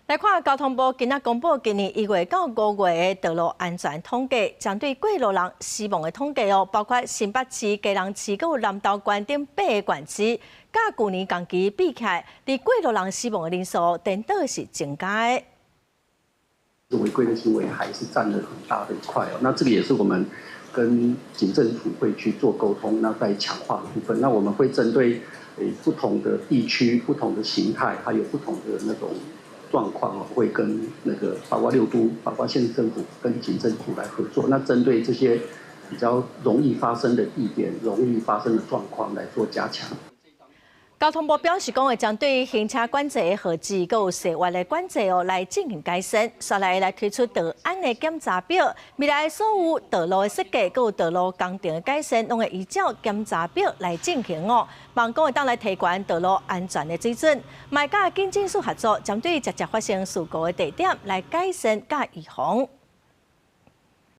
来看交通部今仔公布今年1月到5月的道路安全统计，针对过路人死亡的统计包括新北市、基隆市、佮南投县等8个县市，甲去年同期比起来，伫过路人死亡的人数颠倒是增加的。违规的行为还是占了很大的一块哦。那这个也是我们跟警政署会去做沟通，那在强化的部分，那我们会针对不同的地区、不同的形态，还有不同的那种状况会跟那个包括6都、包括县政府跟警政署来合作。那针对这些比较容易发生的地点、容易发生的状况来做加强。交通部表示，讲会将对行车管制的号志、佮有细活的管制来进行改善，率来推出道安的检查表。未来所有道路的设计、佮有道路工程的改善，拢会依照检查表来进行望讲会当来提悬道路安全的水准，卖甲警政署合作，针对直接发生事故的地点来改善甲预防。